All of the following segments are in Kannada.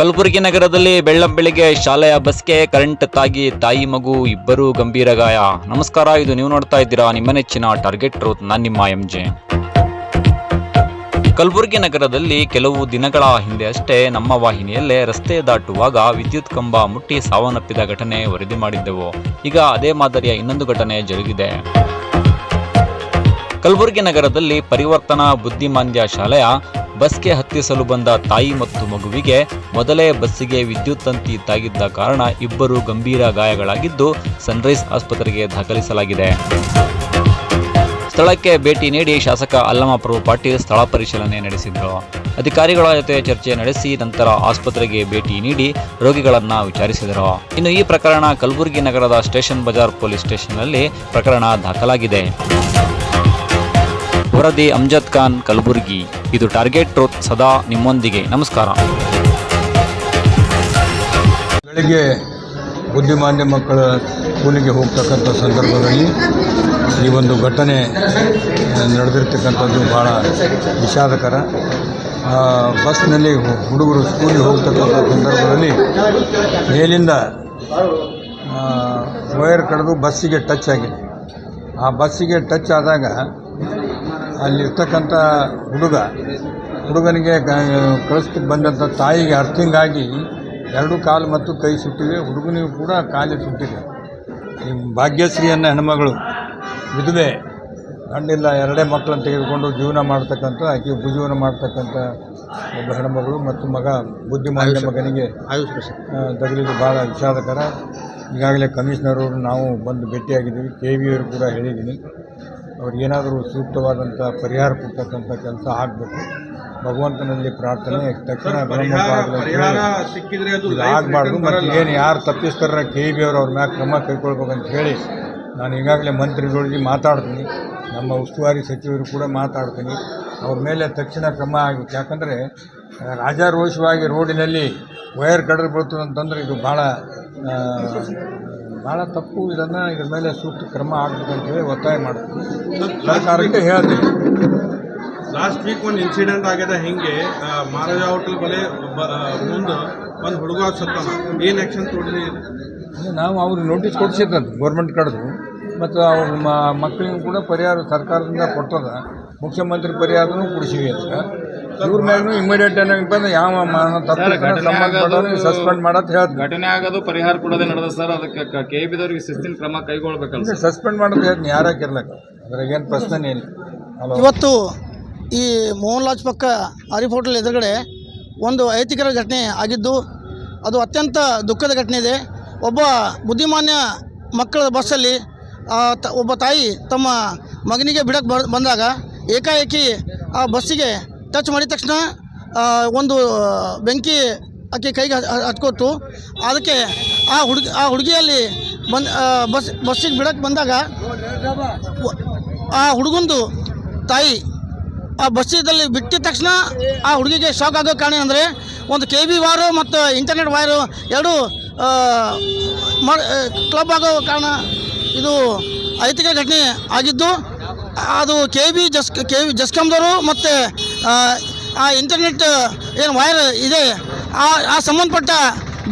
ಕಲಬುರಗಿ ನಗರದಲ್ಲಿ ಬೆಳ್ಳಂಬೆಳಿಗ್ಗೆ ಶಾಲೆಯ ಬಸ್ಗೆ ಕರೆಂಟ್ ತಾಗಿ ತಾಯಿ ಮಗು ಇಬ್ಬರೂ ಗಂಭೀರ ಗಾಯ. ನಮಸ್ಕಾರ, ಇದು ನೀವು ನೋಡ್ತಾ ಇದ್ದೀರಾ ನಿಮ್ಮ ನೆಚ್ಚಿನ ಟಾರ್ಗೆಟ್ ಟ್ರೂತ್. ನಾನು ನಿಮ್ಮ ಎಂಜೆ. ಕಲಬುರಗಿ ನಗರದಲ್ಲಿ ಕೆಲವು ದಿನಗಳ ಹಿಂದೆ ಅಷ್ಟೇ ನಮ್ಮ ವಾಹಿನಿಯಲ್ಲೇ ರಸ್ತೆ ದಾಟುವಾಗ ವಿದ್ಯುತ್ ಕಂಬ ಮುಟ್ಟಿ ಸಾವನ್ನಪ್ಪಿದ ಘಟನೆ ವರದಿ ಮಾಡಿದ್ದೆವು. ಈಗ ಅದೇ ಮಾದರಿಯ ಇನ್ನೊಂದು ಘಟನೆ ಜರುಗಿದೆ. ಕಲಬುರಗಿ ನಗರದಲ್ಲಿ ಪರಿವರ್ತನಾ ಬುದ್ಧಿಮಾಂದ್ಯ ಶಾಲೆಯ ಬಸ್ಗೆ ಹತ್ತಿಸಲು ಬಂದ ತಾಯಿ ಮತ್ತು ಮಗುವಿಗೆ ಮೊದಲೇ ಬಸ್ಸಿಗೆ ವಿದ್ಯುತ್ ತಂತಿ ತಾಗಿದ್ದ ಕಾರಣ ಇಬ್ಬರು ಗಂಭೀರ ಗಾಯಗಳಾಗಿದ್ದು ಸನ್ರೈಸ್ ಆಸ್ಪತ್ರೆಗೆ ದಾಖಲಿಸಲಾಗಿದೆ. ಸ್ಥಳಕ್ಕೆ ಭೇಟಿ ನೀಡಿ ಶಾಸಕ ಅಲ್ಲಮ ಪ್ರಭು ಪಾಟೀಲ್ ಸ್ಥಳ ಪರಿಶೀಲನೆ ನಡೆಸಿದರು. ಅಧಿಕಾರಿಗಳ ಜೊತೆ ಚರ್ಚೆ ನಡೆಸಿ ನಂತರ ಆಸ್ಪತ್ರೆಗೆ ಭೇಟಿ ನೀಡಿ ರೋಗಿಗಳನ್ನು ವಿಚಾರಿಸಿದರು. ಇನ್ನು ಈ ಪ್ರಕರಣ ಕಲಬುರಗಿ ನಗರದ ಸ್ಟೇಷನ್ ಬಜಾರ್ ಪೊಲೀಸ್ ಸ್ಟೇಷನ್ನಲ್ಲಿ ಪ್ರಕರಣ ದಾಖಲಾಗಿದೆ. ವರದಿ ಅಮ್ಜದ್ ಖಾನ್, ಕಲಬುರಗಿ. ಇದು ಟಾರ್ಗೆಟ್ ಟ್ರೂತ್, ಸದಾ ನಿಮ್ಮೊಂದಿಗೆ. ನಮಸ್ಕಾರ. ಬೆಳಗ್ಗೆ ಬುದ್ಧಿಮಾಂದ್ಯ ಮಕ್ಕಳ ಸ್ಕೂಲಿಗೆ ಹೋಗ್ತಕ್ಕಂಥ ಸಂದರ್ಭದಲ್ಲಿ ಈ ಒಂದು ಘಟನೆ ನಡೆದಿರ್ತಕ್ಕಂಥದ್ದು ಭಾಳ ವಿಷಾದಕರ. ಬಸ್ನಲ್ಲಿ ಹುಡುಗರು ಸ್ಕೂಲಿಗೆ ಹೋಗ್ತಕ್ಕಂಥ ಸಂದರ್ಭದಲ್ಲಿ ಮೇಲಿಂದ ವೈರ್ ಕಡಿದು ಬಸ್ಸಿಗೆ ಟಚ್ ಆಗಿದೆ. ಆ ಬಸ್ಸಿಗೆ ಟಚ್ ಆದಾಗ ಅಲ್ಲಿರ್ತಕ್ಕಂಥ ಹುಡುಗನಿಗೆ ಕಳಿಸ್ಲಿಕ್ಕೆ ಬಂದಂಥ ತಾಯಿಗೆ ಅರ್ಥಿಂಗ್ ಆಗಿ ಎರಡು ಕಾಲು ಮತ್ತು ಕೈ ಸುಟ್ಟಿವೆ. ಹುಡುಗನಿಗೂ ಕೂಡ ಕಾಲು ಸುಟ್ಟಿದೆ. ಈ ಭಾಗ್ಯಶ್ರೀಯನ್ನು ಹೆಣ್ಮಗಳು ವಿಧವೆ, ಗಂಡಿಲ್ಲ, ಎರಡೇ ಮಕ್ಕಳನ್ನು ತೆಗೆದುಕೊಂಡು ಜೀವನ ಮಾಡ್ತಕ್ಕಂಥ ಆಕೆ ಉಪಜೀವನ ಮಾಡ್ತಕ್ಕಂಥ ಒಬ್ಬ ಹೆಣ್ಮಗಳು ಮತ್ತು ಮಗ ಬುದ್ಧಿಮಾಂದ್ಯ ಮಗನಿಗೆ ತಗುಲಿದ್ದು ಭಾಳ ವಿಷಾದಕರ. ಈಗಾಗಲೇ ಕಮಿಷನರವರು ನಾವು ಬಂದು ಭೇಟಿಯಾಗಿದ್ದೀವಿ. KV ಅವರು ಕೂಡ ಹೇಳಿದ್ದೀನಿ, ಅವ್ರಿಗೇನಾದರೂ ಸೂಕ್ತವಾದಂಥ ಪರಿಹಾರ ಕೊಡ್ತಕ್ಕಂಥ ಕೆಲಸ ಆಗಬೇಕು. ಭಗವಂತನಲ್ಲಿ ಪ್ರಾರ್ಥನೆ, ತಕ್ಷಣ ಆಗಬಾರ್ದು. ಮತ್ತು ಏನು ಯಾರು ತಪ್ಪಿಸ್ತಾರ KV ಅವರು ಅವ್ರ ಮ್ಯಾಗ ಕ್ರಮ ಕೈಗೊಳ್ಬೇಕಂತ ಹೇಳಿ ನಾನು ಈಗಾಗಲೇ ಮಂತ್ರಿಗಳಿಗೆ ಮಾತಾಡ್ತೀನಿ, ನಮ್ಮ ಉಸ್ತುವಾರಿ ಸಚಿವರು ಕೂಡ ಮಾತಾಡ್ತೀನಿ. ಅವ್ರ ಮೇಲೆ ತಕ್ಷಣ ಕ್ರಮ ಆಗಬೇಕು. ಯಾಕಂದರೆ ರಾಜಾರೋಷವಾಗಿ ರೋಡಿನಲ್ಲಿ ವೈರ್ ಕಡಿದು ಬೀಳ್ತದೆ ಅಂತಂದರೆ ಇದು ಭಾಳ ತಪ್ಪು. ಇದ್ರ ಮೇಲೆ ಸೂಕ್ತ ಕ್ರಮ ಆಗಬೇಕಂತೇಳಿ ಒತ್ತಾಯ ಮಾಡ್ತೀನಿ, ಸರ್ಕಾರಕ್ಕೆ ಹೇಳ್ತೀನಿ. ಲಾಸ್ಟ್ ವೀಕ್ ಒಂದು ಇನ್ಸಿಡೆಂಟ್ ಆಗಿದೆ. ಹಿಂಗೆ ಮಹಾರಾಜ ಹೋಟೆಲ್ ಬಲೆ ಮುಂದೆ ಒಂದು ಹುಡುಗ ಸತ್ತಾನ. ಏನು ಆ್ಯಕ್ಷನ್ ತೊಗೊಂಡಿದೆ? ನಾವು ಅವ್ರಿಗೆ ನೋಟಿಸ್ ಕೊಡಿಸಿದ್ರಂತ ಗೌರ್ಮೆಂಟ್ ಕಡೆದು, ಮತ್ತು ಅವ್ರ ಮಕ್ಕಳಿಗೂ ಕೂಡ ಪರಿಹಾರ ಸರ್ಕಾರದಿಂದ ಕೊಟ್ಟದ. ಮುಖ್ಯಮಂತ್ರಿ ಪರಿಹಾರನೂ ಕೊಡಿಸಿವಿ ಅಂತ. ಇವ್ರ ಮ್ಯಾಗೂ ಇಮಿಡಿಯೇಟ್ ಏನಾಗಿ ಬಂದು ಯಾವ ತಪ್ಪು ಸಸ್ಪೆಂಡ್ ಮಾಡತ್ ಹೇಳ್ತಾರೆ. ಘಟನೆ ಆಗೋದು ಪರಿಹಾರ ಕೊಡೋದೇ ನಡೆದ ಸರ್. ಅದಕ್ಕೆ KBದವ್ರಿಗೆ ಶಿಸ್ತಿನ ಕ್ರಮ ಕೈಗೊಳ್ಬೇಕಲ್ಲ. ಸಸ್ಪೆಂಡ್ ಮಾಡೋದು ಹೇಳ್ತೀನಿ, ಯಾರಾಕಿರ್ಲಕ್ಕ, ಅದ್ರಾಗೇನು ಪ್ರಶ್ನೆ ಇಲ್ಲ. ಇವತ್ತು ಈ ಮೋಹನ್ ಲಾಜ್ ಪಕ್ಕ ಆರಿಫ್ ಹೋಟೆಲ್ ಎದುರುಗಡೆ ಒಂದು ಅಹಿತಕರ ಘಟನೆ ಆಗಿದ್ದು ಅದು ಅತ್ಯಂತ ದುಃಖದ ಘಟನೆ ಇದೆ. ಒಬ್ಬ ಬುದ್ಧಿಮಾನ್ಯ ಮಕ್ಕಳ ಬಸ್ಸಲ್ಲಿ ಒಬ್ಬ ತಾಯಿ ತಮ್ಮ ಮಗನಿಗೆ ಬಿಡಕ್ಕೆ ಬಂದಾಗ ಏಕಾಏಕಿ ಆ ಬಸ್ಸಿಗೆ ಟಚ್ ಮಾಡಿದ ತಕ್ಷಣ ಒಂದು ಬೆಂಕಿ ಆಕೆ ಕೈಗೆ ಹಚ್ಕೊಟ್ಟು ಅದಕ್ಕೆ ಆ ಹುಡುಗಿಯಲ್ಲಿ ಬಸ್ಸಿಗೆ ಬಿಡಕ್ಕೆ ಬಂದಾಗ ಆ ಹುಡುಗಂದು ತಾಯಿ ಆ ಬಸ್ಸಿದಲ್ಲಿ ಬಿಟ್ಟಿದ ತಕ್ಷಣ ಆ ಹುಡುಗಿಗೆ ಶಾಕ್ ಆಗೋ ಕಾರಣ ಅಂದರೆ ಒಂದು KV ವೈರು ಮತ್ತು ಇಂಟರ್ನೆಟ್ ವೈರು ಎರಡು ಕ್ಲಬ್ ಆಗೋ ಕಾರಣ ಇದು ಅಹಿತಕರ ಘಟನೆ ಆಗಿದ್ದು. ಅದು KV ಜಸ್ಕಾಮ್ದವರು ಮತ್ತು ಆ ಇಂಟರ್ನೆಟ್ ಏನು ವೈರ್ ಇದೆ ಆ ಸಂಬಂಧಪಟ್ಟ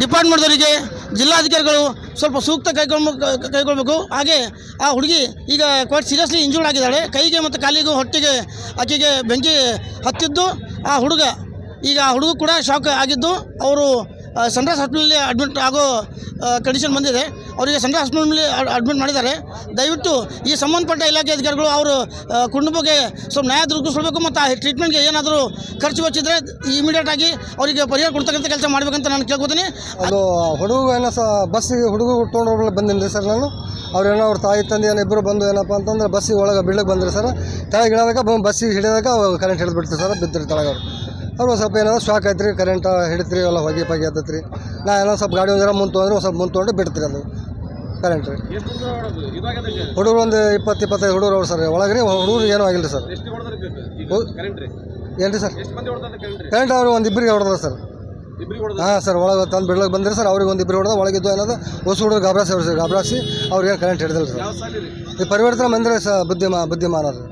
ಡಿಪಾರ್ಟ್ಮೆಂಟ್ದವರಿಗೆ ಜಿಲ್ಲಾಧಿಕಾರಿಗಳು ಸ್ವಲ್ಪ ಸೂಕ್ತ ಕೈಗೊಳ್ಬೇಕು. ಹಾಗೆ ಆ ಹುಡುಗಿ ಈಗ ಕ್ವೈಟ್ ಸೀರಿಯಸ್ಲಿ ಇಂಜೂರ್ಡ್ ಆಗಿದ್ದಾಳೆ. ಕೈಗೆ ಮತ್ತು ಕಾಲಿಗೂ ಹೊಟ್ಟೆಗೆ ಆಕೆಗೆ ಬೆಂಕಿ ಹತ್ತಿದ್ದು ಆ ಹುಡುಗ ಕೂಡ ಶಾಕ್ ಆಗಿದ್ದು ಅವರು ಸನ್ರೈಸ್ ಹಾಸ್ಪಿಟಲಲ್ಲಿ ಅಡ್ಮಿಟ್ ಆಗೋ ಕಂಡೀಷನ್ ಬಂದಿದೆ. ಅವರಿಗೆ ಸನ್ರೈಸ್ ಹಾಸ್ಪಿಟಲಲ್ಲಿ ಅಡ್ಮಿಟ್ ಮಾಡಿದ್ದಾರೆ. ದಯವಿಟ್ಟು ಈ ಸಂಬಂಧಪಟ್ಟ ಇಲಾಖೆ ಅಧಿಕಾರಿಗಳು ಅವರು ಕುಟುಂಬಕ್ಕೆ ಸ್ವಲ್ಪ ನ್ಯಾಯ ದೊರಕಿಸ್ಕೊಳ್ಬೇಕು ಮತ್ತು ಆ ಟ್ರೀಟ್ಮೆಂಟ್ಗೆ ಏನಾದರೂ ಖರ್ಚು ವೆಚ್ಚಿದ್ರೆ ಇಮಿಡಿಯೇಟ್ ಆಗಿ ಅವರಿಗೆ ಪರಿಹಾರ ಕೊಡ್ತಕ್ಕಂಥ ಕೆಲಸ ಮಾಡಬೇಕಂತ ನಾನು ಕೇಳ್ಕೊತೀನಿ. ಅದು ಹುಡುಗ ಏನೋ ಬಸ್ಸಿಗೆ ಹುಡುಗ ತೊಗೊಂಡು ಬಂದಿನಿ ಸರ್. ನಾನು ಅವ್ರೇನೋ ಅವ್ರ ತಾಯಿ ತಂದೆ ಏನೋ ಇಬ್ಬರು ಬಂದು ಏನಪ್ಪ ಅಂತಂದ್ರೆ ಬಸ್ಸಿಗೆ ಒಳಗೆ ಬೀಳಕ್ಕೆ ಬಂದ್ರಿ ಸರ್. ಕೆಳಗೆ ಇಳಿದಾಗ ಬಸ್ಸಿಗೆ ಹಿಡಿದಾಗ ಕರೆಂಟ್ ಹಿಡಿದು ಬಿಡ್ತೀವಿ ಸರ್. ಬಿದ್ದರೆ ಕೆಳಗೆ ಅವ್ರು ಸ್ವಲ್ಪ ಏನಾದ್ರು ಶಾಕ್ ಆಯ್ತು ರೀ, ಕರೆಂಟ್ ಹಿಡಿತ್ರಿ, ಎಲ್ಲ ಹೊಗೆ ಪಗೆ ಹತ್ತತ್ರಿ. ನಾ ಏನೋ ಸ್ವಲ್ಪ ಗಾಡಿ ಒಂದು ಮುಂದೆ ತೊಗೊಂಡ್ರೆ ಒಂದು ಸ್ವಲ್ಪ ಮುಂದೆ ತೊಗೊಂಡು ಬಿಡ್ತೀರಿ ಅದು ಕರೆಂಟ್ ರೀ. ಹುಡುಗರು ಒಂದು 20-25 ಹುಡುಗರು ಅವ್ರು ಸರ್. ಒಳಗೆ ರೀ ಹುಡುಗರು ಏನೂ ಆಗಿಲ್ಲ ರೀ ಸರ್. ಏನು ರೀ ಸರ್ ಕರೆಂಟ್ ಅವ್ರು ಒಂದು ಇಬ್ಬರಿಗೆ ಹೊಡೆದ ಸರ್. ಹಾಂ ಸರ್, ಒಳಗೆ ತಂದು ಬಿಡ್ಲಕ್ಕೆ ಬಂದಿರಿ ಸರ್. ಅವ್ರಿಗೆ ಒಂದು ಇಬ್ಬರು ಹೊಡೆದ. ಒಳಗಿದ್ದು ಏನದು ಹೊಸ ಹುಡುಗರು ಗಾಬರಾಸಿ ಅವ್ರಿಗೆ ಕರೆಂಟ್ ಹಿಡಿದಿಲ್ಲ ಸರ್. ಈ ಪರಿವರ್ತನಾ ಮಂದಿರ ಬುದ್ಧಿಮಾನ ರೀ.